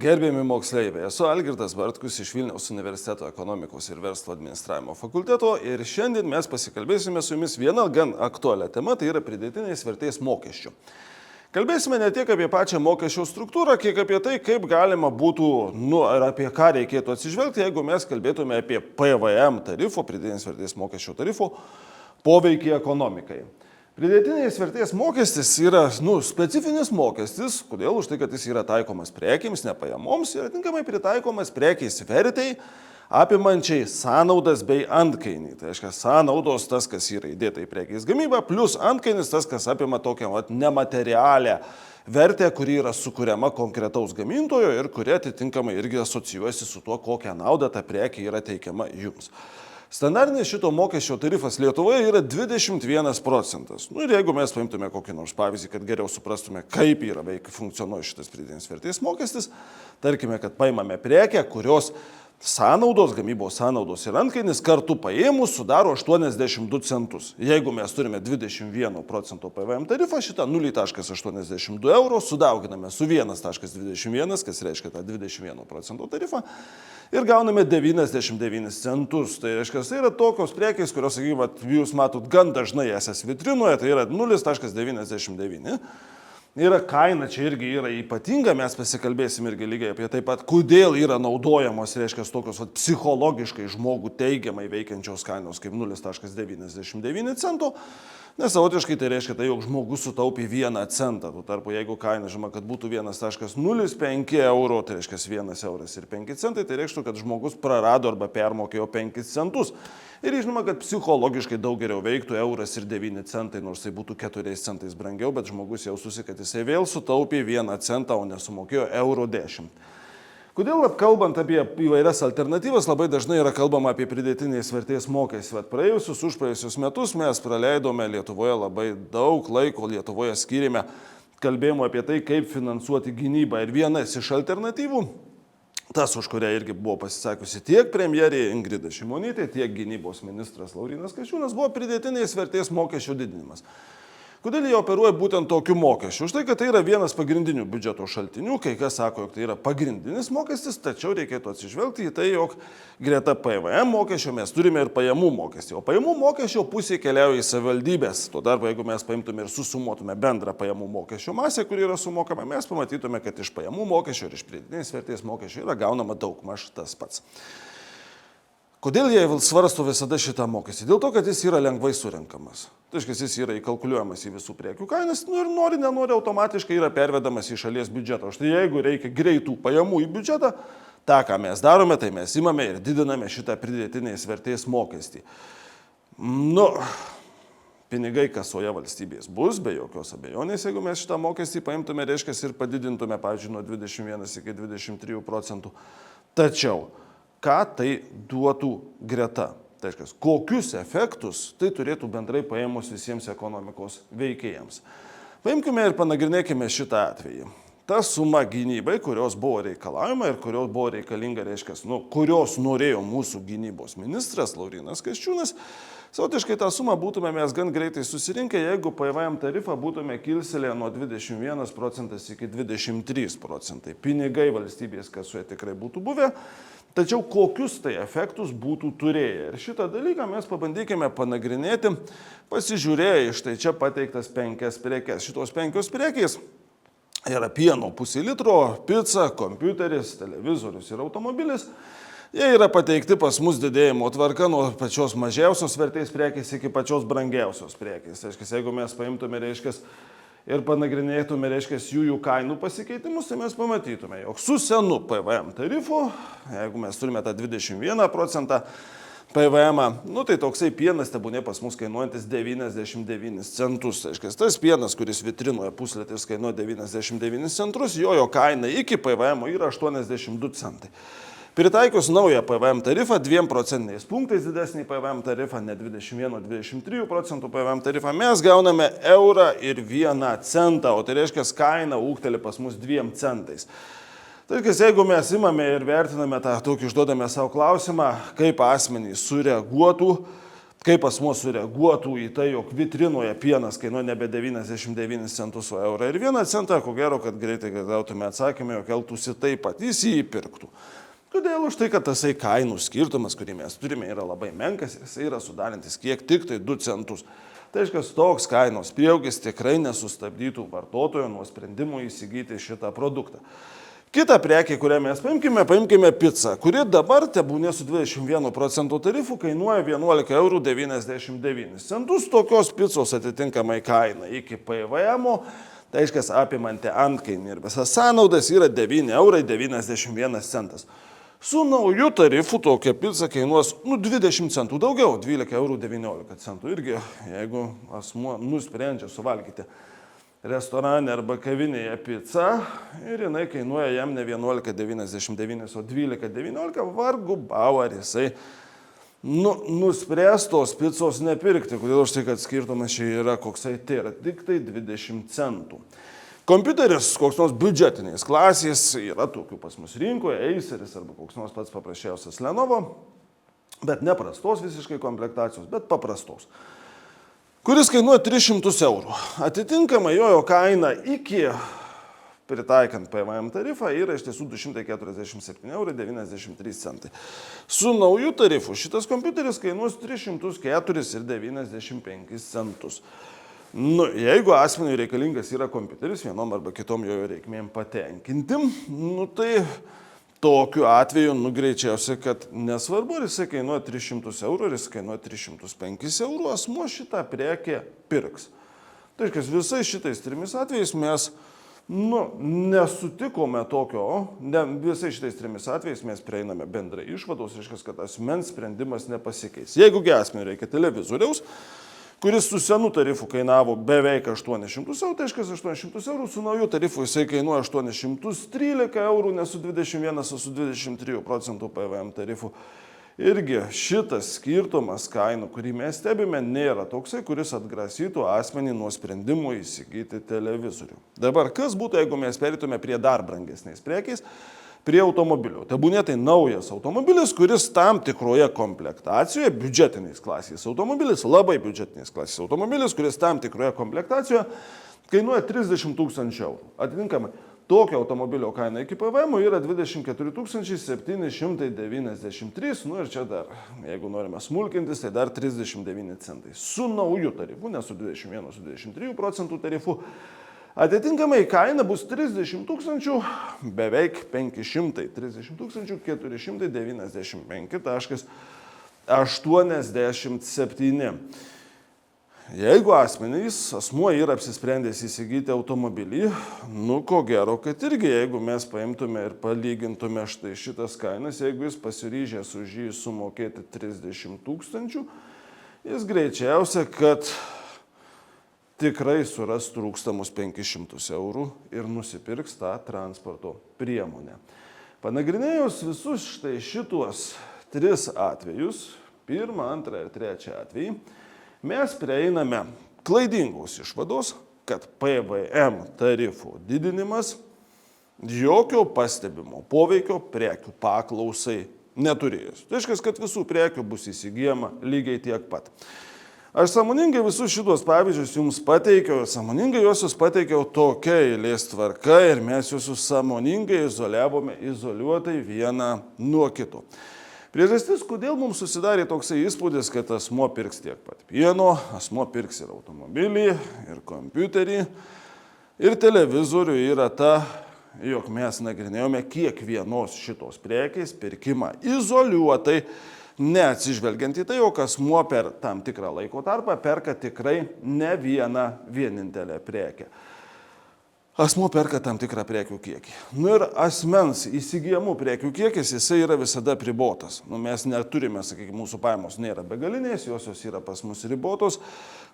Gerbiami moksleiviai, esu Algirdas Bartkus iš Vilniaus universiteto ekonomikos ir verslo administravimo fakulteto ir šiandien mes pasikalbėsime su jumis vieną gan aktualią temą, tai yra pridėtinės vertės mokesčių. Kalbėsime ne tiek apie pačią mokesčių struktūrą, kiek apie tai, kaip galima būtų, ar apie ką reikėtų atsižvelgti, jeigu mes kalbėtume apie PVM tarifo, pridėtinės vertės mokesčio tarifo poveikį ekonomikai. Pridėtinės vertės mokestis yra specifinis mokestis, kodėl už tai, kad jis yra taikomas prekiams, ne pajamoms, yra tinkamai pritaikomas prekiais vertei, apimančiai sąnaudas bei antkainį. Tai reiškia, sąnaudos tas, kas yra įdėta į prekiais gamybą, plus antkainis tas, kas apima tokią nematerialią vertę, kuri yra sukuriama konkretaus gamintojo ir kuri atitinkamai irgi asocijuosi su tuo, kokią naudą ta prekė yra teikiama jums. Standartinis šito mokesčio tarifas Lietuvoje yra 21%. Ir jeigu mes paimtume kokį nors pavyzdį, kad geriau suprastume, kaip yra funkcionuoja šitas pridėtinės vertės mokestis, tarkime, kad paimame prekę, kurios sąnaudos, gamybos sąnaudos ir antkainis kartu paėmus sudaro 82 centus. Jeigu mes turime 21% PVM tarifą, šitą 0,82 euro sudauginame su 1,21, kas reiškia tą 21% tarifą, ir gauname 99 centus. Tai reiškia, tai yra tokios prekės, kurios, sakykime, jūs matot gan dažnai esas vitrinoje, tai yra 0,99. Yra kaina, čia irgi yra ypatinga, mes pasikalbėsim irgi lygiai apie taip pat, kodėl yra naudojamos, reiškia, tokios psichologiškai žmogų teigiamai veikiančios kainos kaip 0,99 cento, nes savotiškai tai reiškia, tai jog žmogus sutaupė 1 centą, tuo tarpu jeigu kaina, žinoma, kad būtų 1,05 euro, tai reiškia 1 euras ir 5 centai, tai reikštų, kad žmogus prarado arba permokėjo 5 centus. Ir žinoma, kad psichologiškai daug geriau veiktų euras ir 9 centai, nors tai būtų 4 centais brangiau, bet žmogus jaustųsi, kad jisai vėl sutaupė 1 centą, o nesumokėjo euro 10. Kodėl kalbant apie įvairias alternatyvas, labai dažnai yra kalbama apie pridėtinės vertės mokestį. Praėjusius, užpraėjusius metus mes praleidome Lietuvoje labai daug laiko, Lietuvoje skyrėme kalbėjimo apie tai, kaip finansuoti gynybą. Ir vienas iš alternatyvų, tas, už kurią irgi buvo pasisakiusi tiek premjerė Ingrida Šimonytė, tiek gynybos ministras Laurynas Kasčiūnas, buvo pridėtinės vertės mokesčio didinimas. Kodėl jie operuoja būtent tokiu mokesčiu? Už tai, kad tai yra vienas pagrindinių biudžeto šaltinių, kai kas sako, jog tai yra pagrindinis mokestis, tačiau reikėtų atsižvelgti į tai, jog greta PVM mokesčio mes turime ir pajamų mokestį. O pajamų mokesčio pusė keliauja į savivaldybės. Tuo tarpu, jeigu mes paimtume ir susumuotume bendrą pajamų mokesčio masę, kuri yra sumokama, mes pamatytume, kad iš pajamų mokesčio ir iš pridėtinės vertės mokesčio yra gaunama daugmaž tas pats. Kodėl jie svarsto visada šitą mokestį? Dėl to, kad jis yra lengvai surenkamas. Tai reiškia, jis yra įkalkuliuojamas į visų prekių kainas ir nenori automatiškai yra pervedamas į šalies biudžetą. Štai jeigu reikia greitų pajamų į biudžetą, tą, ką mes darome, tai mes imame ir didiname šitą pridėtinės vertės mokestį. Pinigai kasoje valstybės bus, be jokios abejonės, jeigu mes šitą mokestį paimtume, reiškia, ir padidintume, pavyzdžiui, nuo 21 iki 23%. Tačiau ką tai duotų greta? Tai reiškia, kokius efektus tai turėtų bendrai paėmus visiems ekonomikos veikėjams. Paimkime ir panagrinėkime šitą atvejį. Ta suma gynybai, kurios buvo reikalaujama ir kurios buvo reikalinga, reiškia, kurios norėjo mūsų gynybos ministras Laurynas Kasčiūnas, savotiškai tą sumą būtume mes gan greitai susirinkę, jeigu PVM tarifą būtume kilselėję nuo 21% iki 23%. Pinigai valstybės kasoje tikrai būtų buvę. Tačiau kokius tai efektus būtų turėję. Ir šitą dalyką mes pabandykime panagrinėti, pasižiūrėję iš tai čia pateiktas 5 prekes. Šitos 5 prekės yra pieno pusė litro, pica, kompiuteris, televizorius ir automobilis. Jie yra pateikti pas mus didėjimo tvarka nuo pačios mažiausios vertės prekės iki pačios brangiausios prekės. Tai reiškia, jeigu mes paimtume, reiškia, ir panagrinėtume, reiškia, jų kainų pasikeitimus, tai mes pamatytume, jog su senu PVM tarifu, jeigu mes turime tą 21% PVM, tai toksai pienas tebūnė pas mus kainuojantis 99 centus. Tai reiškia, tas pienas, kuris vitrinoje puslitris kainuoja 99 centus, jo kaina iki PVM yra 82 centai. Pritaikius naują PVM tarifą 2 procentiniais punktais didesnį PVM tarifą, ne 21-23% PVM tarifą, mes gauname eurą ir 1 centą, o tai reiškia, kaina ūgteli pas mus 2 centais. Tai reiškia, jeigu mes imame ir vertiname tą tokį, užduodame savo klausimą, kaip asmenys sureaguotų, kaip asmuo sureaguotų į tai, jog vitrinoje pienas kainuoja nebe 99 centus, o eurą ir 1 centą, ko gero, kad greitai gautume atsakymą, jog elgtųsi taip pat, jis jį įpirktų. Kodėl? Už tai, kad tasai kainų skirtumas, kurį mes turime, yra labai menkas, jis yra sudarantis kiek tik tai 2 centus. Tai reiškia, toks kainos prieaugis tikrai nesustabdytų vartotojo nuo sprendimo įsigyti šitą produktą. Kita prekė, kurią mes paimkime picą, kuri dabar tebūnė su 21% tarifu kainuoja 11,99 €. Tokios picos atitinkamai kaina iki PVM, tai reiškia apimanti antkainį ir visas sąnaudas yra 9,91 €. Su nauju tarifu tokia pica kainuos 20 centų daugiau, 12,19 €. Irgi, jeigu asmuo nusprendžia suvalgyti restorane arba kavinėje pica ir jinai kainuoja jam ne 11,99, o 12,19, vargu bau ar jisai nuspręs tos picos nepirkti. Kodėl? Už tai, kad skirtumas čia yra koksai, tai yra tik tai 20 centų. Kompiuteris, koks nors biudžetinės klasės, yra tokių pas mus rinkoje, Aceris arba koks nors pats paprasčiausias Lenovo, bet ne prastos visiškai komplektacijos, bet paprastos, kuris kainuoja 300 €. Atitinkamai jo kaina iki pritaikant PVM tarifą yra iš tiesų 247,93 €. Su nauju tarifu šitas kompiuteris kainuos 304,95 €. Jeigu asmeniui reikalingas yra kompiuteris vienom arba kitom jo reikmėm patenkinti, tai tokiu atveju, greičiausiai, kad nesvarbu, ar jisai kainuoja 300 €, ar jis kainuoja 305 €, asmuo šitą prekę pirks. Tai reiškia, visais šitais trimis atvejais mes nesutikome tokio, visais šitais trimis atvejais mes prieiname bendrai išvados, reiškia, kad asmens sprendimas nepasikeis. Jeigu asmeniui reikia televizoriaus, kuris su senu tarifu kainavo beveik 800 €, tai reiškia 800 €, su nauju tarifu jisai kainuoja 813 €, ne su 21, o su 23% PVM tarifu. Irgi šitas skirtumas kainų, kurį mes stebime, nėra toksai, kuris atgrasytų asmenį nuo sprendimo įsigyti televizorių. Dabar, kas būtų, jeigu mes perėtume prie dar brangesnės prekės, prie automobilio. Tebūnė tai naujas automobilis, kuris tam tikroje komplektacijoje, biudžetinės klasės automobilis, labai biudžetinės klasės automobilis, kuris tam tikroje komplektacijoje kainuoja 30 000 €. Atitinkamai, tokio automobilio kaina iki PVM yra 24 793, ir čia dar, jeigu norime smulkintis, tai dar 39 centai. Su nauju tarifu, ne su 21, su 23% tarifu, atitinkamai kaina bus 30 000, beveik 500, 30 495,87. Jeigu asmuo yra apsisprendęs įsigyti automobilį, ko gero, kad irgi, jeigu mes paimtume ir palygintume štai šitas kainas, jeigu jis pasiryžęs už jį sumokėti 30 000, jis greičiausia, kad tikrai suras trūkstamus 500 € ir nusipirks tą transporto priemonę. Panagrinėjus visus štai šituos 3 atvejus, 1, 2 ir 3 atvejį, mes prieiname klaidingos išvados, kad PVM tarifų didinimas jokio pastebimo poveikio prekių paklausai neturėjęs. Tai reiškia, kad visų prekių bus įsigyjama lygiai tiek pat. Aš sąmoningai visus šitos pavyzdžius jums pateikiau, sąmoningai juos pateikiau tokia eilės tvarka ir mes juos sąmoningai izoliuotai vieną nuo kito. Priežastis, kodėl mums susidarė toksai įspūdis, kad asmuo pirks tiek pat pieno, asmuo pirks ir automobilį, ir kompiuterį, ir televizorių, yra ta, jog mes nagrinėjome kiekvienos šitos prekės pirkimą izoliuotai, neatsižvelgiant į tai, jog asmuo per tam tikrą laiko tarpą perka tikrai ne vieną vienintelę prekę. Asmuo perka tam tikrą prekių kiekį. Ir asmens įsigijamų prekių kiekis, jisai yra visada ribotas. Mes neturime, sakykime, mūsų pajamos nėra begalinės, jos yra pas mus ribotos.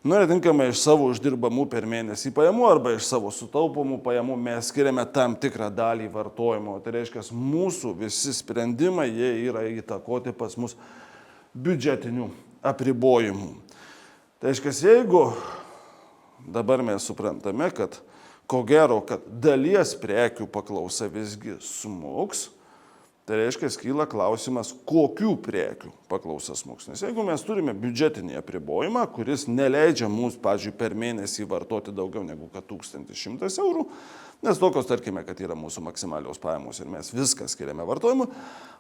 Ir atinkamai iš savo uždirbamų per mėnesį pajamų arba iš savo sutaupomų pajamų mes skiriame tam tikrą dalį vartojimo. Tai reiškia, mūsų visi sprendimai, jie yra įtakoti pas mus biudžetinių apribojimų. Tai reiškia, jeigu dabar mes suprantame, kad ko gero, kad dalies prekių paklausa visgi smuks, Tai reiškia, kyla klausimas, kokių prekių paklausa smuks. Nes jeigu mes turime biudžetinį apribojimą, kuris neleidžia mums, pavyzdžiui, per mėnesį vartoti daugiau negu 1100 eurų, nes tokios, tarkime, kad yra mūsų maksimalios pajamos ir mes viską skiriame vartojimui,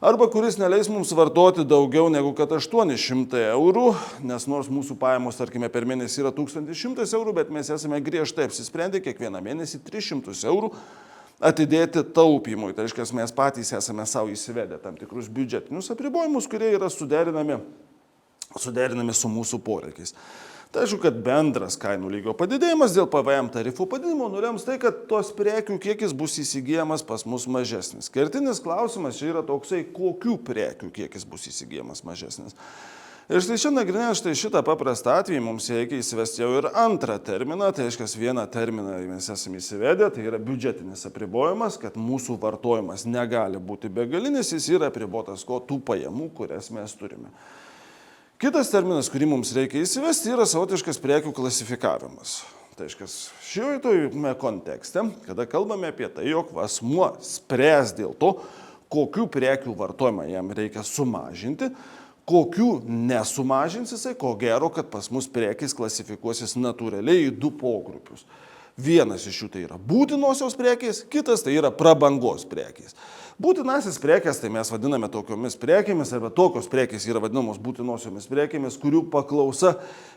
arba kuris neleis mums vartoti daugiau negu 800 eurų, nes nors mūsų pajamos, tarkime, per mėnesį yra 1100 eurų, bet mes esame griežtai apsisprendę kiekvieną mėnesį 300 eurų atidėti taupymui. Tai reiškia, mes patys esame savo įsivedę tam tikrus biudžetinius apribojimus, kurie yra suderinami su mūsų poreikiais. Tai aišku, kad bendras kainų lygio padidėjimas dėl PVM tarifų padidinimo nulems tai, kad tos prekių kiekis bus įsigyjamas pas mus mažesnis. Kertinis klausimas čia yra toksai, kokių prekių kiekis bus įsigyjamas mažesnis. Ir štai čia nagrinėjant šitą paprastą atvejį mums reikia įsivesti jau ir antrą terminą, tai reiškia vieną terminą mes esame įsivedę, tai yra biudžetinis apribojimas, kad mūsų vartojimas negali būti begalinis, jis yra apribotas tų pajamų, kurias mes turime. Kitas terminas, kurį mums reikia įsivesti, yra savotiškas prekių klasifikavimas. Tai reiškia, šioje kontekste, kada kalbame apie tai, jog asmuo spręs dėl to, kokių prekių vartojimą jam reikia sumažinti, kokių nesumažins jisai, ko gero, kad pas mus prekės klasifikuosis natūraliai į du pogrupius. Vienas iš jų tai yra būtinosios prekės, kitas tai yra prabangos prekės. Būtinasis prekės tai mes vadiname tokiomis prekėmis, arba tokios prekės yra vadinamos būtinosiomis prekėmis, kurių paklausa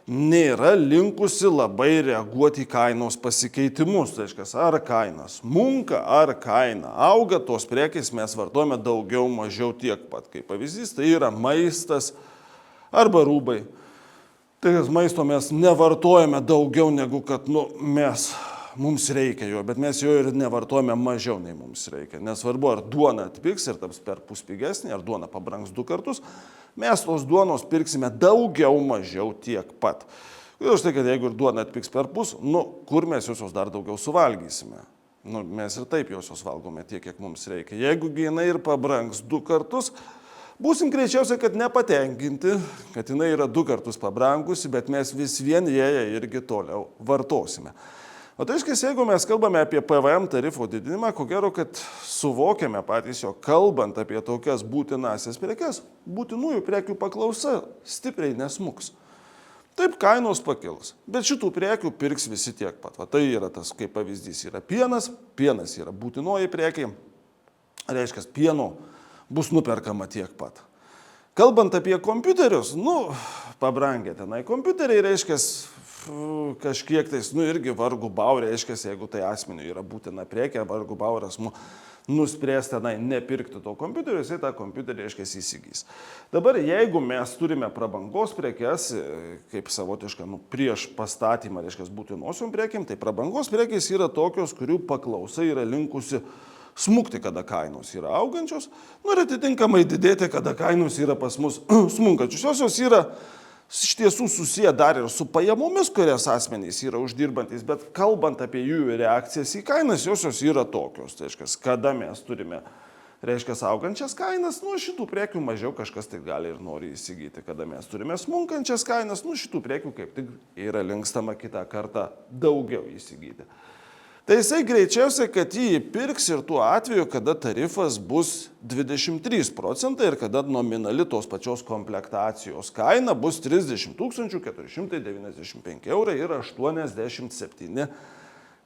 nėra linkusi labai reaguoti į kainos pasikeitimus. Tai reiškia, ar kaina smunka, ar kaina auga, tos prekės mes vartojame daugiau mažiau tiek pat. Kaip pavyzdys, tai yra maistas arba rūbai. Tai maisto mes nevartojame daugiau negu kad mums reikia jo, bet mes jo ir nevartojame mažiau nei mums reikia. Nesvarbu, ar duona atpigs ir taps perpus pigesnė, ar duona pabrangs 2 kartus, mes tos duonos pirksime daugiau mažiau tiek pat. Ir štai, kad jeigu ir duona atpigs perpus, kur mes josios dar daugiau suvalgysime? Mes ir taip josios valgome tiek, kiek mums reikia. Jeigu jinai ir pabrangs 2 kartus, būsim greičiausiai, kad nepatenkinti, kad jinai yra 2 kartus pabrangusi, bet mes vis vien ją irgi toliau vartosime. O tai reiškia, jeigu mes kalbame apie PVM tarifo didinimą, ko gero, kad suvokiame patys, jo kalbant apie tokias būtinasias prekes, būtinųjų prekių paklausa stipriai nesmuks. Taip kainos pakils, bet šitų prekių pirks visi tiek pat. Tai yra tas, kaip pavyzdys, yra pienas yra būtinoji prekiai, reiškia, pieno bus nuperkama tiek pat. Kalbant apie kompiuterius, pabrangė tenai kompiuteriai, reiškia, kažkiek tais, irgi vargu bau, reiškia, jeigu tai asmeniui yra būtina prekė, vargu bau ir asmuo nuspręs tenai nepirkti to kompiuterio, jisai tą kompiuterį, reiškia, įsigys. Dabar, jeigu mes turime prabangos prekes, kaip savotišką, prieš pastatymą, reiškia, būtinosiom prekėm, tai prabangos prekės yra tokios, kurių paklausa yra linkusi smukti, kada kainos yra augančios, ir atitinkamai didėti, kada kainos yra pas mus smunkančios. Josios yra iš tiesų susiję dar ir su pajamomis, kurias asmenys yra uždirbantis, bet kalbant apie jų reakcijas į kainas, josios yra tokios. Tai reiškia, kada mes turime, augančias kainas, šitų prekių mažiau kažkas tai gali ir nori įsigyti. Kada mes turime smunkančias kainas, šitų prekių kaip tik yra linkstama kitą kartą daugiau įsigyti. Tai jisai greičiausiai, kad jį pirks ir tuo atveju, kada tarifas bus 23% ir kada nominali tos pačios komplektacijos kaina bus 30 495 eurai ir 87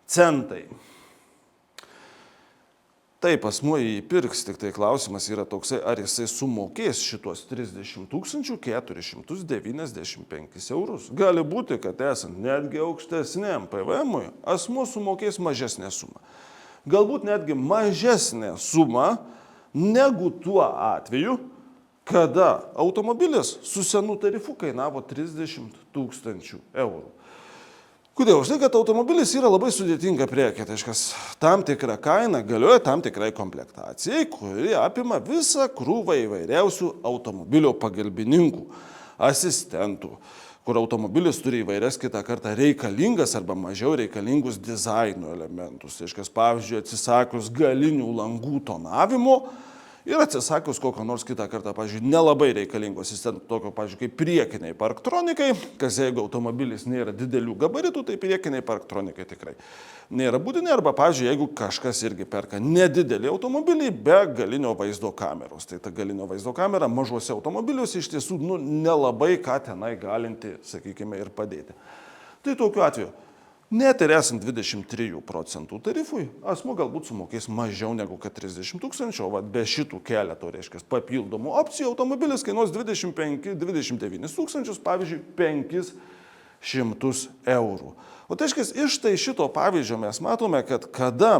centai. Taip, asmuo jį pirks, tik tai klausimas yra toksai, ar jisai sumokės šitos 30 495 eurus. Gali būti, kad esant netgi aukštesniam PVM-ui, asmuo sumokės mažesnę sumą. Galbūt netgi mažesnę sumą negu tuo atveju, kada automobilis su senu tarifu kainavo 30 000 eurų. Kodėl? Už tai, kad automobilis yra labai sudėtinga prekė, tai reiškia, tam tikra kaina galioja tam tikrai komplektacijai, kuri apima visą krūvą įvairiausių automobilio pagalbininkų, asistentų, kur automobilis turi įvairias kitą kartą reikalingas arba mažiau reikalingus dizaino elementus. Tai reiškia, pavyzdžiui, atsisakius galinių langų tonavimo, ir atsisakius kokio nors kitą kartą, pavyzdžiui, nelabai reikalingo asistento, tokio, pavyzdžiui, kaip priekiniai parktronikai, kas jeigu automobilis nėra didelių gabaritų, tai priekiniai parktronikai tikrai nėra būtini, arba, pavyzdžiui, jeigu kažkas irgi perka nedidelį automobilį be galinio vaizdo kameros. Tai ta galinio vaizdo kamera mažuose automobiliuose iš tiesų nelabai ką tenai galinti, sakykime, ir padėti. Tai tokiu atveju, net ir esant 23% tarifui, asmuo galbūt sumokės mažiau negu 30 000, o be šitų keletų, reiškia, papildomų opcijų automobilis kainuos 25-29 000, pavyzdžiui, 500 eurų. O tai reiškia, iš tai šito pavyzdžio mes matome, kad kada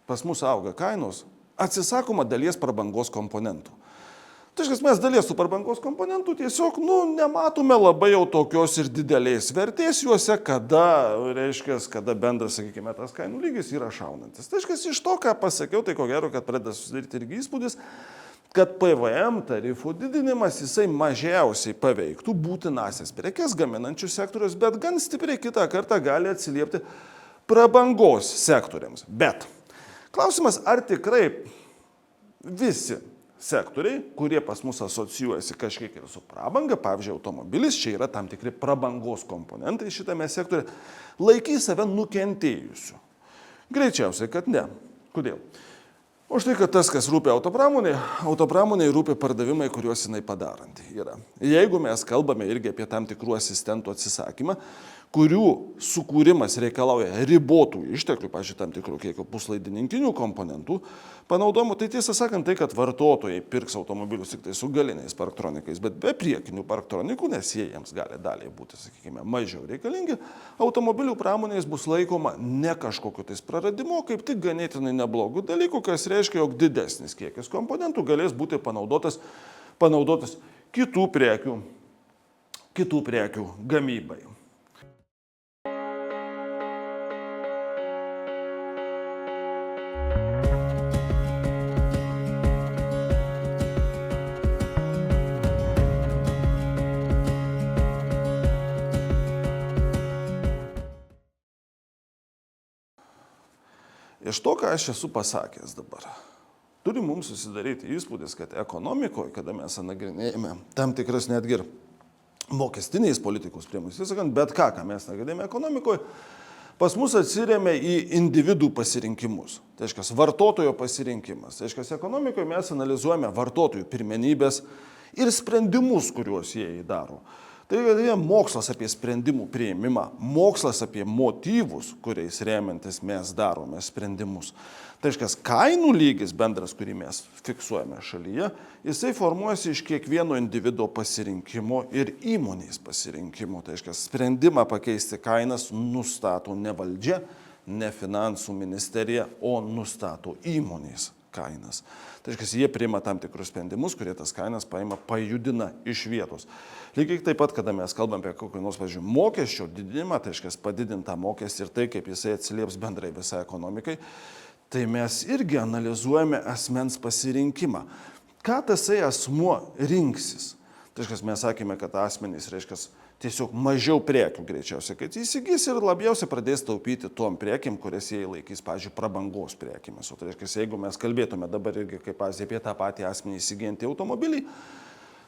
pas mus auga kainos, atsisakoma dalies prabangos komponentų. Tai reiškia, mes dalies tų prabangos komponentų tiesiog nematome labai jau tokios ir didelės vertės juose, kada bendras, sakykime, tas kainų lygis yra šaunantis. Tai reiškia, iš to, ką pasakiau, tai ko gero, kad pradeda susidaryti irgi įspūdis, kad PVM tarifų didinimas jisai mažiausiai paveiktų būtinasias prekes gaminančių sektorius, bet gan stipriai kitą kartą gali atsiliepti prabangos sektoriams. Bet klausimas, ar tikrai visi sektoriai, kurie pas mus asocijuojasi kažkiek ir su prabanga, pavyzdžiui, automobilis, čia yra tam tikri prabangos komponentai šitame sektoriuje, laikys save nukentėjusiu? Greičiausiai, kad ne. Kodėl? O štai, kad tas, kas rūpi autopramoniai rūpi pardavimai, kuriuos jinai padaranti yra. Jeigu mes kalbame irgi apie tam tikrų asistentų atsisakymą, kurių sukūrimas reikalauja ribotų išteklių, pavyzdžiui, tam tikrų kiekio puslaidininkinių komponentų panaudojimo, tai tiesą sakant, tai, kad vartotojai pirks automobilius tik tai su galiniais parktronikais, bet be priekinių parktronikų, nes jie jiems gali daliai būti, sakykime, mažiau reikalingi, automobilių pramonės bus laikoma ne kažkokiu tais praradimu, kaip tik ganėtinai neblogų dalykų, kas reiškia, jog didesnis kiekis komponentų galės būti panaudotas kitų prekių gamybai. Iš to, ką aš esu pasakęs dabar, turi mums susidaryti įspūdis, kad ekonomikoje, kada mes nagrinėjame tam tikras netgi ir mokestiniais politikos priemonės, sakant, bet ką mes nagrinėjame ekonomikoje, pas mus atsiremia į individų pasirinkimus. Tai reiškia, vartotojo pasirinkimas. Tai reiškia, ekonomikoje mes analizuojame vartotojų pirmenybės ir sprendimus, kuriuos jie daro. Tai yra mokslas apie sprendimų priėmimą, mokslas apie motyvus, kuriais remiantis mes darome sprendimus. Tai reiškia, kainų lygis bendras, kurį mes fiksuojame šalyje, jisai formuojasi iš kiekvieno individo pasirinkimo ir įmonės pasirinkimo. Tai reiškia, sprendimą pakeisti kainas nustato ne valdžia, ne finansų ministerija, o nustato įmonės kainas. Tai reiškia, jie priima tam tikrus sprendimus, kurie tas kainas pajudina iš vietos. Lygiai taip pat, kada mes kalbam apie kokį nors, pavyzdžiui, mokesčio didinimą, tai reiškia, padidintą mokestį ir tai, kaip jisai atsilieps bendrai visai ekonomikai, tai mes irgi analizuojame asmens pasirinkimą. Ką tasai asmuo rinksis? Tai reiškia, mes sakėme, kad asmenys, reiškia, tiesiog mažiau prekių greičiausiai, kad įsigys ir labiausiai pradės taupyti tom prekiam, kurias jie laikys, pavyzdžiui, prabangos prekiamis. O tai reiškia, jeigu mes kalbėtume dabar irgi, kaip pavyzdžiui, apie tą patį asmenį įsigijantį automobilį,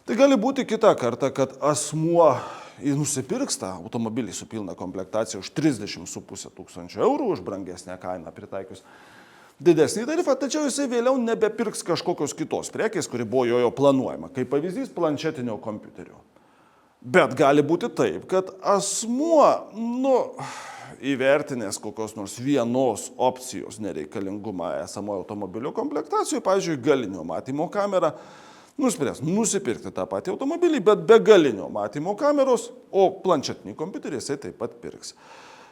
tai gali būti kitą kartą, kad asmuo nusipirks tą automobilį su pilna komplektacija už 30,5 tūkstančių eurų, už brangesnę kainą pritaikius didesnį tarifą, tačiau jisai vėliau nebepirks kažkokios kitos prekės, kuri buvo jojo planuojama. Kaip pavyzdys, planšetinio kompiuterio. Bet gali būti taip, kad asmuo, įvertinęs kokios nors vienos opcijos nereikalingumą esamojo automobilio komplektacijoje, pavyzdžiui, galinio matymo kamerą, nuspręs nusipirkti tą patį automobilį, bet be galinio matymo kameros, o planšetinį kompiuterį jisai taip pat pirks.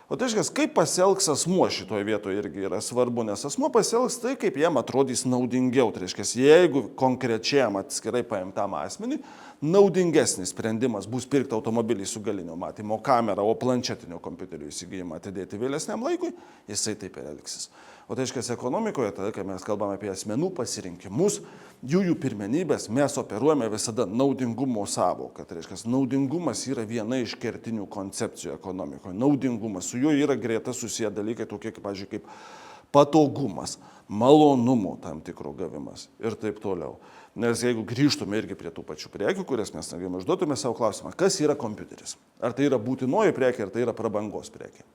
O tai reiškia, kaip pasielgs asmuo šitoje vietoje irgi yra svarbu, nes asmuo pasielgs tai, kaip jam atrodys naudingiau. Tai reiškia, jeigu konkrečiam atskirai paimtam asmenį naudingesnis sprendimas bus pirkti automobilį su galinio matymo kamera, o planšetinio kompiuterio įsigijimą atidėti vėlesniam laikui, jisai taip ir elgsis. O tai reiškia, ekonomikoje, tada, kai mes kalbame apie asmenų pasirinkimus, jų pirmenybės, mes operuojame visada naudingumo sąvoką. Tai reiškia, naudingumas yra viena iš kertinių koncepcijų ekonomikoje. Naudingumas, su juo yra greta susiję dalykai tokie, kaip, pavyzdžiui, kaip patogumas, malonumų tam tikro gavimas ir taip toliau. Nes jeigu grįžtume irgi prie tų pačių prekių, kurias mes nagėme, užduotume savo klausimą, kas yra kompiuteris? Ar tai yra būtinoji prekė, ar tai yra prabangos prekė?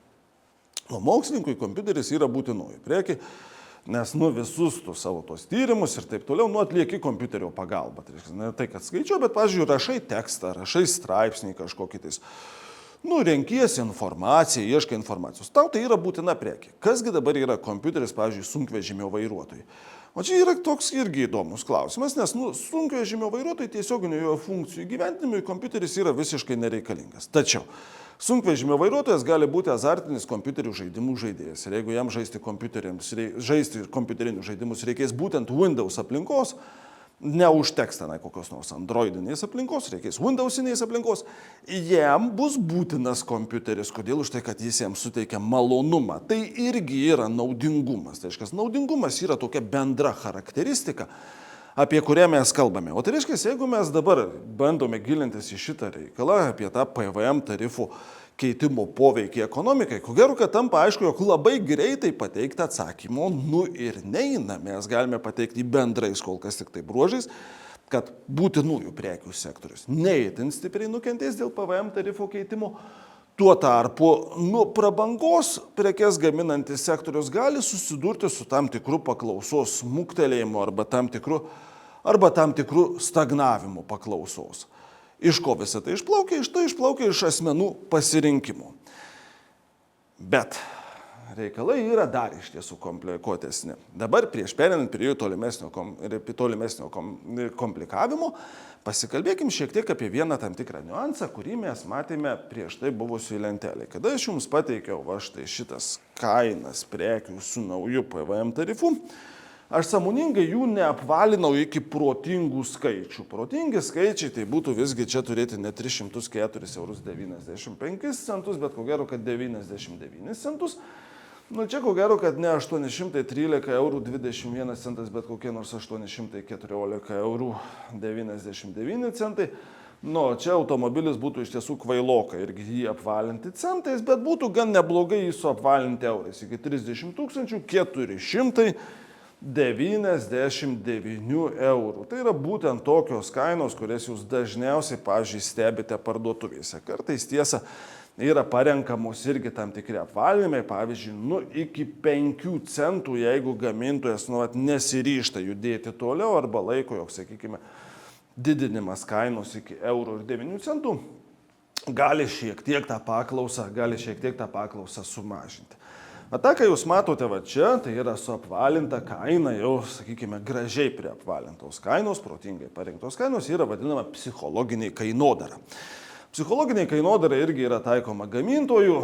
Mokslininkui kompiuteris yra būtinoji prekė, nes visus savo tos tyrimus ir taip toliau atlieki kompiuterio pagalba. Tai ne tai, kad skaičiu, bet, pavyzdžiui, rašai tekstą, rašai straipsnį kažkokį tais. Renkiesi informaciją, ieškai informacijos. Tau tai yra būtina prekė. Kasgi dabar yra kompiuteris, pavyzdžiui, sunkvežimio vairuotojui? O čia yra toks irgi įdomus klausimas, nes sunkvežimio vairuotojai tiesioginių jo funkcijų gyvenimui kompiuteris yra visiškai nereikalingas. Tačiau sunkvežimio vairuotojas gali būti azartinis kompiuterių žaidimų žaidėjas. Ir jeigu jam žaisti kompiuterinius žaidimus reikės būtent Windows aplinkos, neužteks tenai kokios nors androidinės aplinkos, reikės Windowsinės aplinkos, jam bus būtinas kompiuteris. Kodėl? Už tai, kad jis jam suteikia malonumą. Tai irgi yra naudingumas. Tai reiškia, naudingumas yra tokia bendra charakteristika, apie kurią mes kalbame. O tai reiškia, jeigu mes dabar bandome gilintis į šitą reikalą, apie tą PVM tarifų keitimo poveikį ekonomikai, ko gero, kad tampa aišku, jog labai greitai pateikti atsakymo, ir neina. Mes galime pateikti bendrais kol kas tik tai bruožais, kad būtinųjų prekių sektorius neįtin stipriai nukentės dėl PVM tarifo keitimo. Tuo tarpu, prabangos prekes gaminantis sektorius gali susidurti su tam tikru paklausos smuktelėjimu arba tam tikru stagnavimu paklausos. Iš ko visą tai išplaukia? Iš tai išplaukia iš asmenų pasirinkimų. Bet reikalai yra dar iš tiesų komplikuotesni. Dabar prieš perinant prie jų tolimesnio komplikavimo, pasikalbėkim šiek tiek apie vieną tam tikrą niuansą, kurį mes matėme prieš tai buvusioj lentelėje. Kada aš jums pateikiau štai šitas kainas prekių su nauju PVM tarifu, aš sąmoningai jų neapvalinau iki protingų skaičių. Protingi skaičiai tai būtų visgi čia turėti ne 304,95 eurus, bet ko gero, kad 99 centus. Čia ko gero, kad ne 813,21 eurų, bet kokie nors 814,99 eurų. Čia automobilis būtų iš tiesų kvailoka irgi jį apvalinti centais, bet būtų gan neblogai jį suapvalinti eurais iki 30 499 eurų. Tai yra būtent tokios kainos, kurias jūs dažniausiai, pavyzdžiui, stebite parduotuvėse. Kartais tiesa yra parenkamos irgi tam tikri apvalinimai, pavyzdžiui, iki 5 centų, jeigu gamintojas nesiryžta judėti toliau arba laiko, jog, sakykime, didinimas kainos iki eurų ir 9 centų gali šiek tiek tą paklausą sumažinti. Ta, ką jūs matote čia, tai yra suapvalinta kaina, jau, sakykime, gražiai prie apvalintos kainos, protingai parinktos kainos, yra vadinama psichologiniai kainodara. Psichologiniai kainodara irgi yra taikoma gamintojų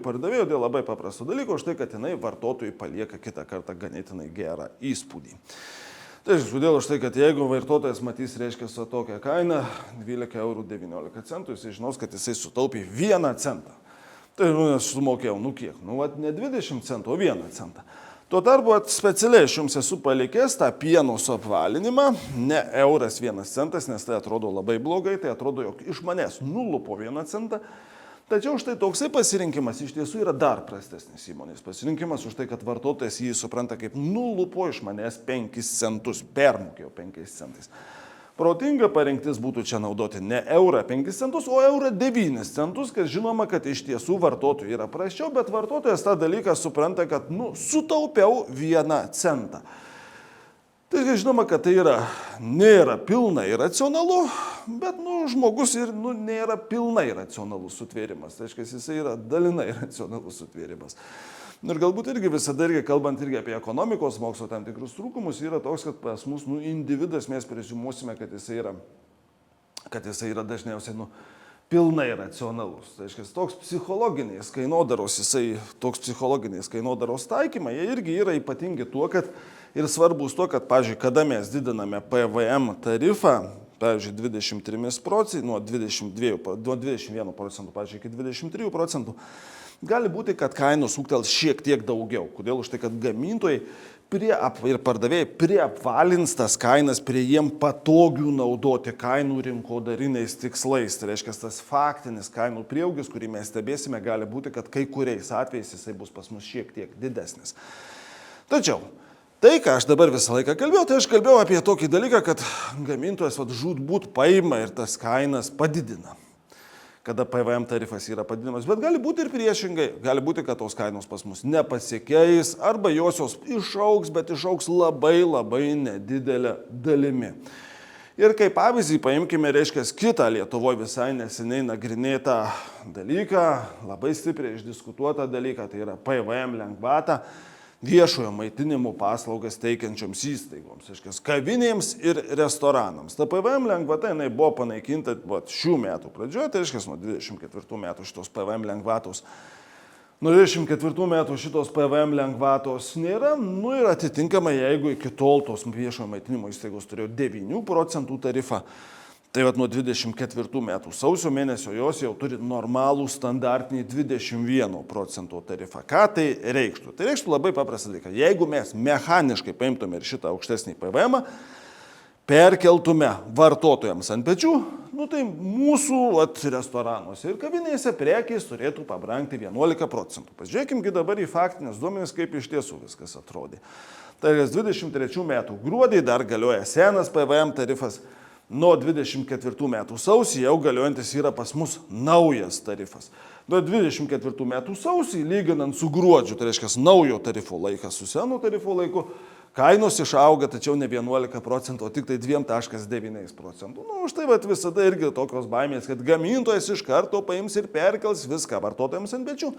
pardavėjų dėl labai paprasto dalyko, už tai, kad jinai vartotojui palieka kitą kartą ganėtinai gerą įspūdį. Tai kodėl už tai, kad jeigu vartotojas matys, reiškia, su tokia kaina 12,19 eurų, jis žinos, kad jisai sutaupė 1 centą. Tai sumokėjau, kiek? Ne 20 centų, o 1 centą. Tuo tarpu specialiai aš jums esu palikęs tą pieno suapvalinimą, ne euras 1 centas, nes tai atrodo labai blogai, tai atrodo, jog iš manęs nulupo 1 centą. Tačiau štai toksai pasirinkimas iš tiesų yra dar prastesnis įmonės pasirinkimas, už tai, kad vartotojas jį supranta kaip nulupo iš manęs 5 centus, permokėjau 5 centais. Protinga parinktis būtų čia naudoti ne eurą 5 centus, o eurą 9 centus, kas žinoma, kad iš tiesų vartotojui yra prasčiau, bet vartotojas tą dalyką supranta, kad sutaupiau 1 centą. Tai žinoma, kad tai nėra pilnai racionalu, bet žmogus ir nėra pilnai racionalus sutvėrimas. Tai reiškia, jisai yra dalinai racionalus sutvėrimas. Ir galbūt irgi visada, kalbant irgi apie ekonomikos mokslo tam tikrus trūkumus, yra toks, kad pas mus individas mes preziumuosime, kad jisai yra dažniausiai pilnai racionalus. Tai reiškia, toks psichologinės kainodaros taikymai, jie irgi yra ypatingi tuo, kad ir svarbus tuo, kad, pavyzdžiui, kada mes didiname PVM tarifą, pavyzdžiui, 23 procentų, nuo 21 procentų, pavyzdžiui, iki 23 procentų, gali būti, kad kainos ūgtels šiek tiek daugiau. Kodėl? Už tai, kad gamintojai ir pardavėjai priapvalins tas kainas prie jiem patogių naudoti kainų rinkodariniais tikslais. Tai reiškia, tas faktinis kainų prieaugis, kurį mes stebėsime, gali būti, kad kai kuriais atvejais jisai bus pas mus šiek tiek didesnis. Tačiau, tai, ką aš dabar visą laiką kalbėjau, tai aš kalbėjau apie tokį dalyką, kad gamintojas žūtbūt paima ir tas kainas padidina, kada PVM tarifas yra padidinamas, bet gali būti ir priešingai, gali būti, kad tos kainos pas mus nepasikeis, arba jos išaugs, bet išaugs labai nedidelę dalimi. Ir kaip pavyzdį paimkime, reiškia, kitą Lietuvoje visai neseniai nagrinėtą dalyką, labai stipriai išdiskutuotą dalyką, tai yra PVM lengvatą viešojo maitinimo paslaugas teikiančioms įstaigoms, reiškia, kavinėms ir restoranams. Ta PVM lengvata jinai buvo panaikinta šių metų pradžioje, tai reiškia, nuo 24 metų šitos PVM lengvatos. Nuo 24 metų šitos PVM lengvatos nėra, ir atitinkamai, jeigu iki tol tos viešojo maitinimo įstaigos turėjo 9 procentų tarifą, tai nuo 24 metų sausio mėnesio jos jau turi normalų standartinį 21 procento tarifą. Ką tai reikštų? Tai reikštų labai paprastą dalyką. Jeigu mes mechaniškai paimtume ir šitą aukštesnį PVM, perkeltume vartotojams ant pečių, tai mūsų restoranuose ir kavinėse prekės turėtų pabrangti 11 procentų. Pažiūrėkime dabar į faktinės duomenis, kaip iš tiesų viskas atrodė. Tai 23 metų gruodį dar galioja senas PVM tarifas. Nuo 24 metų sausį jau galiojantis yra pas mus naujas tarifas. Nuo 24 metų sausį, lyginant su gruodžiu, tai reiškia naujo tarifo laikas su senu tarifo laiku, kainos išauga, tačiau ne 11 procentų, o tik tai 2,9 procentų. Už tai visada irgi tokios baimės, kad gamintojas iš karto paims ir perkels viską vartotojams ant pečių.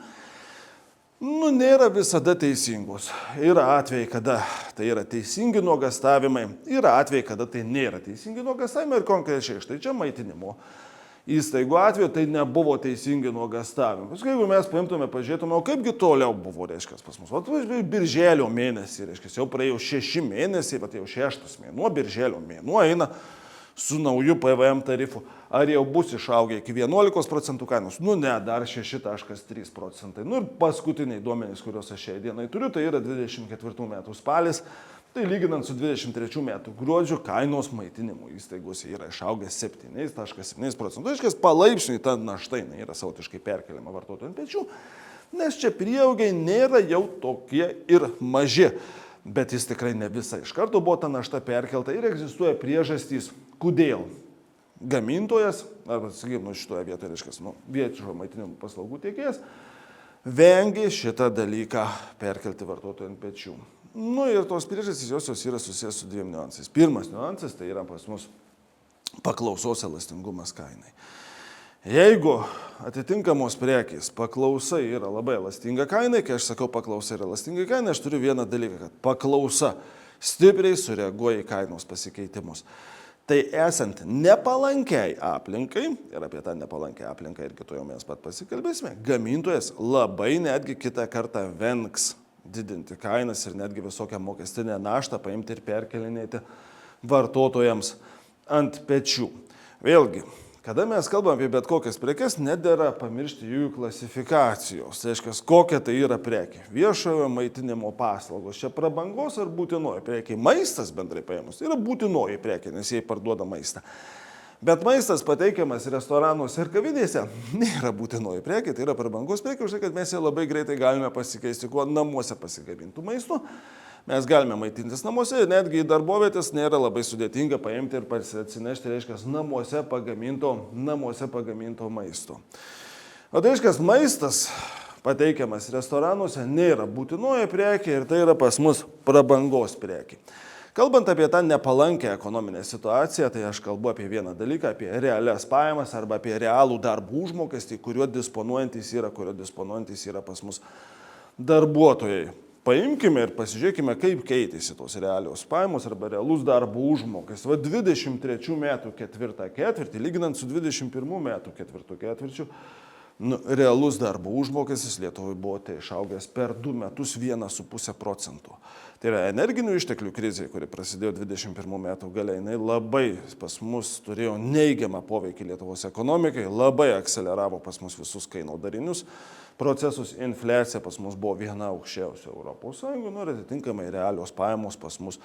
Nėra visada teisingos. Yra atvejai, kada tai yra teisingi nuogastavimai, yra atvejai, kada tai nėra teisingi nuogastavimai ir konkrečiai štai čia maitinimo įstaigų atveju tai nebuvo teisingi nuogastavimai. Paskui, jeigu mes paimtume, pažiūrėtume, o kaipgi toliau buvo, reiškia, pas mus. Birželio mėnesį, reiškia, jau praėjo 6 mėnesiai, bet jau 6 mėnuo, birželio mėnuo eina su nauju PVM tarifu. Ar jau bus išaugę iki 11 procentų kainos? Ne, dar 6,3 procentai. Ir paskutiniai duomenys, kuriuos aš šiai dienai turiu, tai yra 24 metų spalis. Tai lyginant su 23 metų gruodžiu, kainos maitinimo įstaigose yra išaugę 7,7 procentų. Tai palaipsniui ta našta yra savotiškai perkeliama vartotojų ant pečių, nes čia prieaugiai nėra jau tokie ir maži. Bet jis tikrai ne visai iš karto buvo ta našta perkelta ir egzistuoja priežastys, kodėl gamintojas, arba, sakykime, šitoje vietoje, reiškia, viešojo maitinimo paslaugų tiekėjas, vengia šitą dalyką perkelti vartotojų ant pečių. Ir tos priežastys jos yra susijęs su 2 niuansais. Pirmas niuansas tai yra pas mus paklausos elastingumas kainai. Jeigu atitinkamos prekės paklausa yra labai elastinga kainai, kai aš sakau paklausa yra elastinga kaina, aš turiu vieną dalyką, kad paklausa stipriai sureaguoja į kainos pasikeitimus. Tai esant nepalankiai aplinkai, ir apie tą nepalankią aplinką ir kitoje mes pat pasikalbėsime, gamintojas labai netgi kitą kartą vengs didinti kainas ir netgi visokią mokestinę naštą paimti ir perkelinėti vartotojams ant pečių. Vėlgi, kada mes kalbam apie bet kokias prekes, nedera pamiršti jų klasifikacijos. Tai reiškia, kokia tai yra prekė. Viešojo maitinimo paslaugos. Čia prabangos ar būtinoji prekė. Maistas bendrai paėmus yra būtinoji prekė, nes jie parduoda maistą. Bet maistas pateikiamas restoranuose ir kavinėse nėra būtinoji prekė, tai yra prabangos prekė, už tai, kad mes ją labai greitai galime pasikeisti, kuo namuose pasigamintų maistu. Mes galime maitintis namuose ir netgi į darbovietės nėra labai sudėtinga paimti ir atsinešti, reiškia, namuose pagaminto maisto. O tai reiškia, maistas pateikiamas restoranuose nėra būtinoji prekė ir tai yra pas mus prabangos prekė. Kalbant apie tą nepalankę ekonominę situaciją, tai aš kalbu apie vieną dalyką, apie realias pajamas arba apie realų darbų užmokestį, kurio disponuojantis yra pas mus darbuotojai. Paimkime ir pasižiūrėkime, kaip keitėsi tos realios pajamos arba realus darbo užmokestis. 23 metų ketvirtą ketvirtį, lyginant su 21 metų ketvirtų ketvirčių, realus darbo užmokestis Lietuvoje buvo išaugęs per 2 metus 1,5 procentų. Tai yra energinių išteklių krizė, kuri prasidėjo 21 metų gale, jinai labai pas mus turėjo neigiamą poveikį Lietuvos ekonomikai, labai akceleravo pas mus visus kainodarinius procesus, infliacija pas mus buvo viena aukščiausių Europos Sąjungų, ir atitinkamai realios pajamos pas mus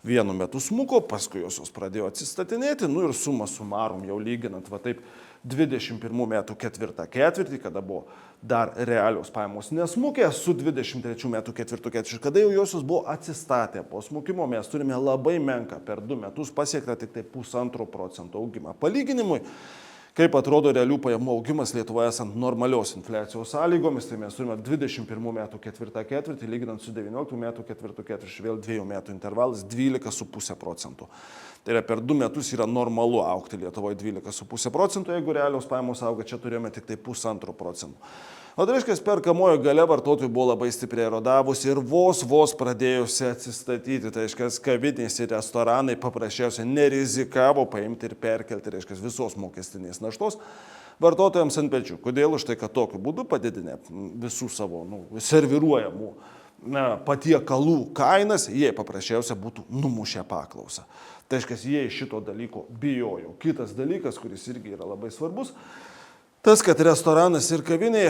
vienu metu smuko, paskui jos pradėjo atsistatinėti, ir suma sumarum jau lyginant, va taip, 21 metų ketvirtą ketvirtį, kada buvo dar realios pajamos nesmukė, su 23 metų ketvirtų ketvirtį, kada jau josios buvo atsistatę po smukimo, mes turime labai menką per 2 metus pasiektą tik tai 1,5% augimą. Palyginimui, kaip atrodo realių pajamų augimas Lietuvoje esant normalios infliacijos sąlygomis, tai mes turime 21 metų ketvirtą ketvirtį, lyginant su 19 metų ketvirtų ketvirtį, vėl 2 metų intervalas 12,5%. Tai yra per 2 metus yra normalu augti Lietuvoje 12,5%, jeigu realios pajamos auga, čia turėjome tik tai 1,5%. O tai reiškia, perkamojo galia vartotojų buvo labai stipriai erodavusi ir vos pradėjusi atsistatyti. Tai reiškia, kavinės ir restoranai paprasčiausiai nerizikavo paimti ir perkelti, tai reiškia, visos mokestinės naštos vartotojams ant pečių. Kodėl? Už tai, kad tokiu būdu padidinę visų savo serviruojamų patiekalų kainas, jie paprasčiausiai būtų numušę paklausą. Tai reiškia, jie šito dalyko bijojo. Kitas dalykas, kuris irgi yra labai svarbus, tas, kad restoranas ir kavinė,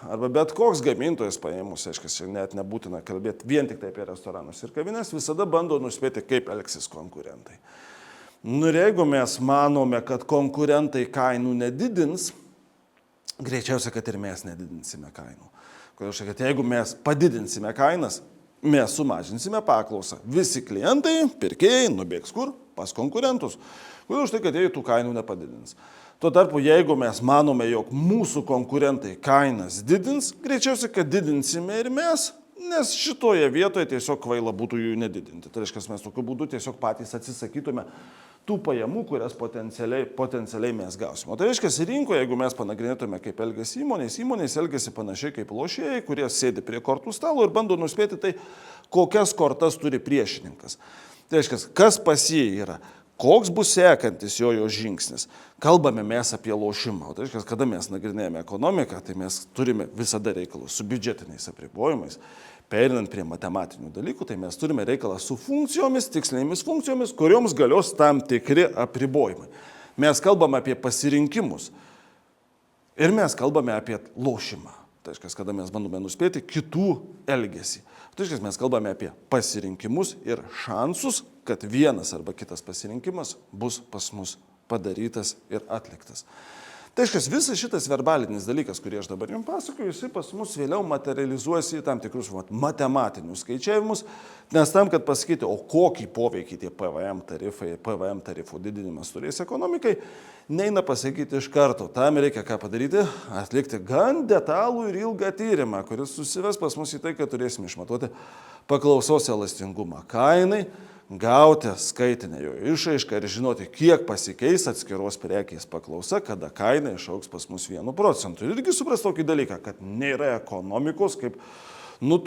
arba bet koks gamintojas paėmus, aiškiai, net nebūtina kalbėti vien tik tai apie restoranus ir kavinės, visada bando nuspėti, kaip elgsis konkurentai. Ir jeigu mes manome, kad konkurentai kainų nedidins, greičiausiai, kad ir mes nedidinsime kainų. Kodėl, kad jeigu mes padidinsime kainas, mes sumažinsime paklausą. Visi klientai, pirkėjai nubėgs kur? Pas konkurentus. Kodėl, kad jie tų kainų nepadidins. Tuo tarpu, jeigu mes manome, jog mūsų konkurentai kainas didins, greičiausiai, kad didinsime ir mes, nes šitoje vietoje tiesiog kvaila būtų jų nedidinti. Tai reiškia, mes tokiu būdu tiesiog patys atsisakytume tų pajamų, kurias potencialiai mes gausime. O tai reiškia, rinkoje, jeigu mes panagrinėtume, kaip elgiasi įmonės elgiasi panašiai kaip lošėjai, kurie sėdi prie kortų stalo ir bando nuspėti tai, kokias kortas turi priešininkas. Tai reiškia, kas pas jį yra. Koks bus sekantis jo žingsnis? Kalbame mes apie lošimą. O tai reiškia, kada mes nagrinėjame ekonomiką, tai mes turime visada reikalus su biudžetiniais apribojimais. Perinant prie matematinių dalykų, tai mes turime reikalą su funkcijomis, tikslinėmis funkcijomis, kurioms galios tam tikri apribojimai. Mes kalbame apie pasirinkimus ir mes kalbame apie lošimą. Tai reiškia, kada mes bandome nuspėti kitų elgesį. Tai reiškia, mes kalbame apie pasirinkimus ir šansus, kad vienas arba kitas pasirinkimas bus pas mus padarytas ir atliktas. Tai reiškia, visas šitas verbalinis dalykas, kurį aš dabar jums pasakoju, jisai pas mus vėliau materializuosi į tam tikrus matematinius skaičiavimus, nes tam, kad pasakyti, o kokį poveikį tie PVM tarifų didinimas turės ekonomikai, neina pasakyti iš karto. Tam reikia ką padaryti? Atlikti gan detalų ir ilgą tyrimą, kuris susives pas mus į tai, kad turėsime išmatuoti paklausos elastingumą kainai, gauti skaitinę jo išraišką ir žinoti, kiek pasikeis atskiros prekės paklausa, kada kaina išaugs pas mus 1%. Ir irgi supras tokį dalyką, kad nėra ekonomikos kaip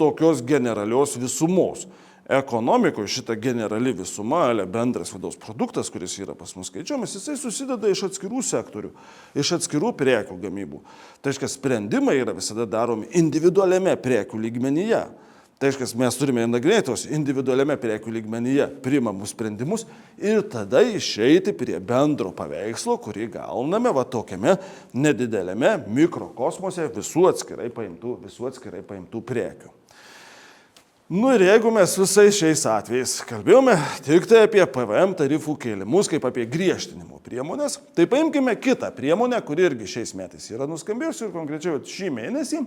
tokios generalios visumos. Ekonomikoje šita generali visuma, bendras vidaus produktas, kuris yra pas mus skaičiuojamas, jisai susideda iš atskirų sektorių, iš atskirų prekių gamybų. Tai reiškia, sprendimai yra visada daromi individualiame prekių lygmenyje. Tai reiškia, mes turime nagrinėtos individualiame prekių lygmenyje priimamus sprendimus ir tada išeiti prie bendro paveikslo, kurį gauname tokiame nedidelėme mikrokosmose visų atskirai paimtų prekių. Ir jeigu mes visais šiais atvejais kalbėjome tik tai apie PVM tarifų kėlimus, kaip apie griežtinimo priemonės, tai paimkime kitą priemonę, kuri irgi šiais metais yra nuskambėjusi ir konkrečiai šį mėnesį,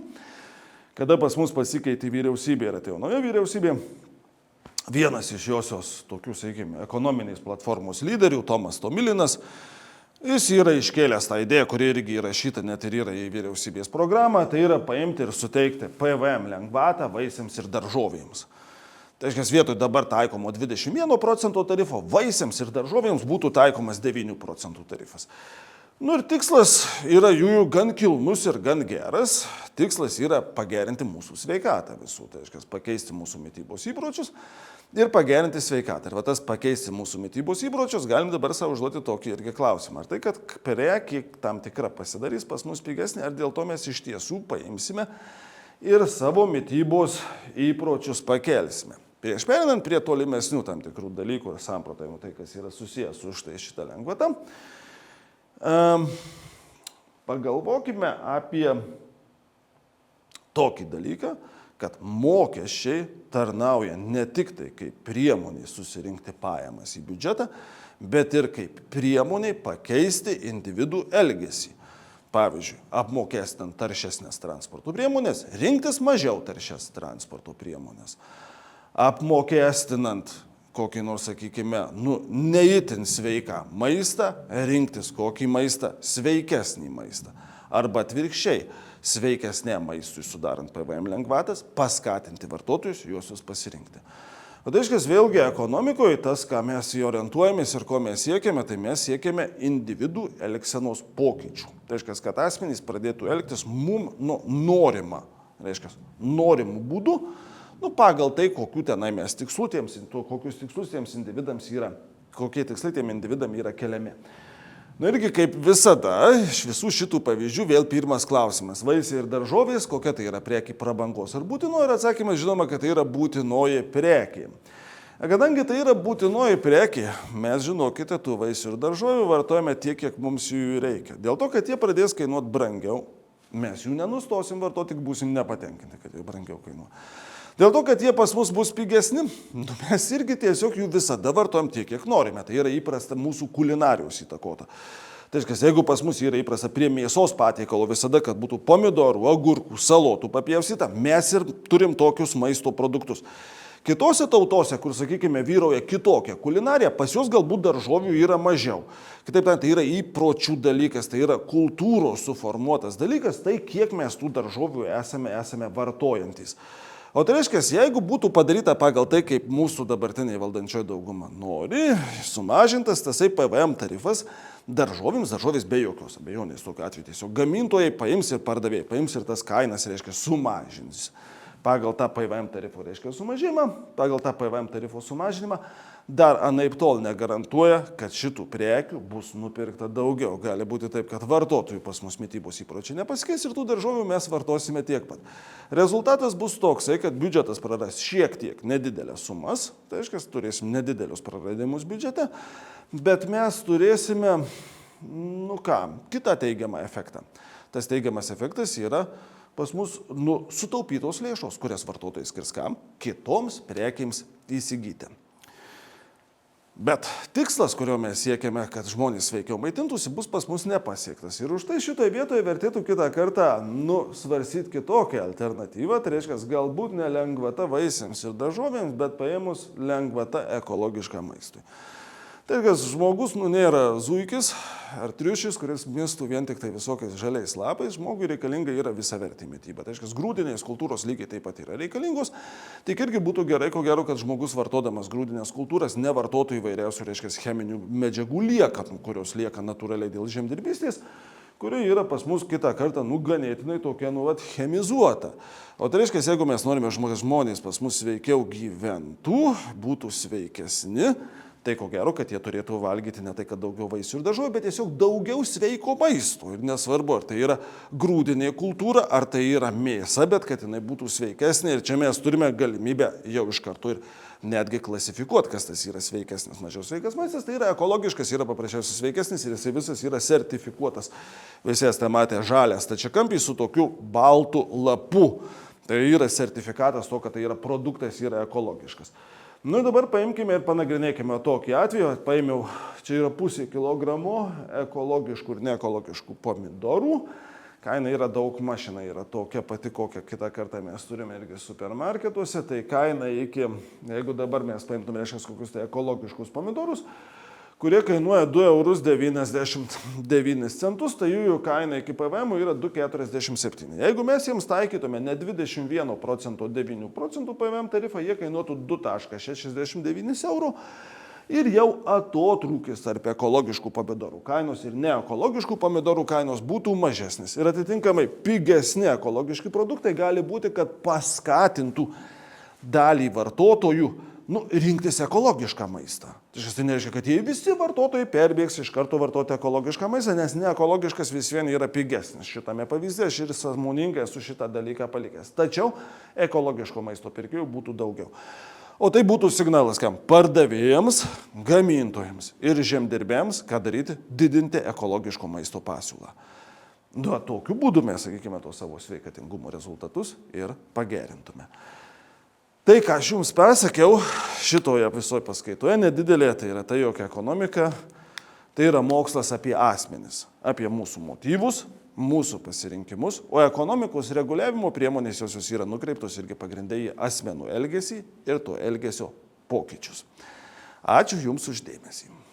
kada pas mus pasikeitė vyriausybė ir atėjo nauja vyriausybė, vienas iš josios tokių, sakykime, ekonominės platformos lyderių, Tomas Tomilinas, jis yra iškėlęs tą idėją, kuri irgi įrašyta net ir yra į vyriausybės programą, tai yra paimti ir suteikti PVM lengvatą vaisiams ir daržovėms. Tai reiškia, vietoj dabar taikomo 21% tarifo, vaisiams ir daržovėms būtų taikomas 9% tarifas. Ir tikslas yra jų gan kilnus ir gan geras. Tikslas yra pagerinti mūsų sveikatą visų, tai reiškia, pakeisti mūsų mitybos įpročius ir pagerinti sveikatą. Ir tas pakeisti mūsų mitybos įpročius galim dabar savo užduoti tokį irgi klausimą. Ar tai, kad prekė tam tikra pasidarys pas mus pigesnė, ar dėl to mes iš tiesų paimsime ir savo mitybos įpročius pakelsime. Prieš perinant prie tolimesnių tam tikrų dalykų ir samprotavimų, tai kas yra susijęs su štai šitą lengvatą, pagalvokime apie tokį dalyką, kad mokesčiai tarnauja ne tik tai kaip priemonė susirinkti pajamas į biudžetą, bet ir kaip priemonė pakeisti individų elgesį. Pavyzdžiui, apmokestinant taršesnės transporto priemonės, rinktis mažiau taršias transporto priemonės. Apmokestinant kokį nors, sakykime, neįtin sveiką maistą, rinktis kokį maistą, sveikesnį maistą. Arba atvirkščiai, sveikesnė maistui sudarant PVM lengvatas, paskatinti vartotojus juos pasirinkti. O tai reiškia, vėlgi ekonomikoje tas, ką mes į orientuojamės ir ko mes siekiame, tai mes siekiame individų elgsenos pokyčių. Tai reiškia, kad asmenys pradėtų elgtis norimą, norimų būdų, pagal tai, kokius tikslus tiems individams yra, kokie tikslai tiem individam yra keliami. Irgi kaip visada, iš visų šitų pavyzdžių vėl pirmas klausimas. Vaisiai ir daržovės, kokia tai yra prekė prabangos ar būtinoji? Ir atsakymas žinoma, kad tai yra būtinoji prekė. Kadangi tai yra būtinoji prekė, mes žinokite, tų vaisių ir daržovių vartojame tiek, kiek mums jų reikia. Dėl to, kad jie pradės kainuoti brangiau, mes jų nenustosim vartoti, tik būsim nepatenkinti, kad jie brangiau kainuoja. Dėl to, kad jie pas mus bus pigesni, mes irgi tiesiog jų visada vartojam tiek, kiek norime. Tai yra įprasta mūsų kulinarijos įtakota. Tai reiškia, jeigu pas mus yra įprasta prie mėsos patiekalo visada, kad būtų pomidorų, agurkų, salotų papjaustyta, mes ir turim tokius maisto produktus. Kitose tautose, kur, sakykime, vyrauja kitokia kulinarija, pas juos galbūt daržovių yra mažiau. Kitaip tariant, tai yra įpročių dalykas, tai yra kultūros suformuotas dalykas, tai kiek mes tų daržovių esame vartojantis. O tai reiškia, jeigu būtų padaryta pagal tai, kaip mūsų dabartiniai valdančioji dauguma nori, sumažintas tasai PVM tarifas daržovės be jokios abejonės tokiu atveju. Tiesiog gamintojai paims ir pardavėjai, paims ir tas kainas, reiškia, sumažins. Pagal tą PVM tarifo, reiškia, sumažinimą, pagal tą PVM tarifo sumažinimą, dar anaiptol negarantuoja, kad šitų prekių bus nupirkta daugiau. Gali būti taip, kad vartotojų pas mus mitybos įpročiai nepasikeis ir tų daržovių mes vartosime tiek pat. Rezultatas bus toksai, kad biudžetas praras šiek tiek nedidelės sumas, tai reiškia, turėsim nedidelius praradimus biudžete, bet mes turėsime, kitą teigiamą efektą. Tas teigiamas efektas yra pas mus sutaupytos lėšos, kurias vartotojai skirs kam? Kitoms prekėms įsigyti. Bet tikslas, kurio mes siekiame, kad žmonės sveikiau maitintųsi, bus pas mus nepasiektas. Ir už tai šitoje vietoje vertėtų kitą kartą svarstyti kitokią alternatyvą. Tai reiškia, galbūt ne lengvata vaisiams ir daržovėms, bet paėmus lengvata ekologiškam maistui. Tai reiškia, žmogus nėra zuikis ar triušis, kuris mistų vien tik tai visokiais žaliais lapais. Žmogui reikalinga yra visavertė mityba. Tai reiškia, grūdinės kultūros lygiai taip pat yra reikalingos. Tik irgi būtų gerai, ko gero, kad žmogus vartodamas grūdinės kultūras nevartotų įvairiausių, reiškia, cheminių medžiagų liekanų, kurios lieka natūraliai dėl žemdirbystės, kuri yra pas mus kitą kartą ganėtinai tokia chemizuota. O tai reiškia, jeigu mes norime žmonės pas mus sveikiau gyventų, būtų sveikesni, tai ko gero, kad jie turėtų valgyti ne tai, kad daugiau vaisių ir daržovių, bet tiesiog daugiau sveiko maisto. Ir nesvarbu, ar tai yra grūdinė kultūra, ar tai yra mėsa, bet kad jinai būtų sveikesnė. Ir čia mes turime galimybę jau iš karto ir netgi klasifikuoti, kas tas yra sveikesnis, mažiau sveikas maistas. Tai yra ekologiškas, yra paprasčiausiai sveikesnis ir jisai visas yra sertifikuotas. Visi esate matę žalias stačiakampį su tokiu baltu lapu. Tai yra sertifikatas to, kad tai yra produktas, yra ekologiškas. Dabar paimkime ir panagrinėkime tokį atvejį. Paėmiau, čia yra 0,5 kilogramo ekologiškų ir neekologiškų pomidorų. Kaina yra daug mašina, yra tokia pati, kokią kitą kartą mes turime irgi supermarketuose. Tai kaina jeigu dabar mes paimtume, reiškia, kokius tai ekologiškus pomidorus, kurie kainuoja 2,99 €, tai jų kaina iki PVM yra 2,47 €. Jeigu mes jiems taikytume ne 21%, o 9% PVM tarifą, jie kainuotų 2,69 € ir jau atotrūkis tarp ekologiškų pomidorų kainos ir neekologiškų pomidorų kainos būtų mažesnis. Ir atitinkamai pigesni ekologiški produktai gali būti, kad paskatintų dalį vartotojų rinktis ekologišką maistą. Tai nereiškia, kad jie visi vartotojai perbėgs iš karto vartoti ekologišką maistą, nes neekologiškas vis vien yra pigesnis. Šitame pavyzdėje aš ir sąmoningai esu šitą dalyką palikęs. Tačiau ekologiško maisto pirkėjų būtų daugiau. O tai būtų signalas kam? Pardavėjams, gamintojams ir žemdirbėms, ką daryti? Didinti ekologiško maisto pasiūlą. Tokiu būdu mes, sakykime, to savo sveikatingumo rezultatus ir pagerintume. Tai, ką aš jums pasakiau šitoje visoje paskaitoje, nedidelė, tai yra tai, jog ekonomika tai yra mokslas apie asmenis, apie mūsų motyvus, mūsų pasirinkimus, o ekonomikos reguliavimo priemonės jos yra nukreiptos irgi pagrindai į asmenų elgesį ir to elgesio pokyčius. Ačiū Jums uždėmesį.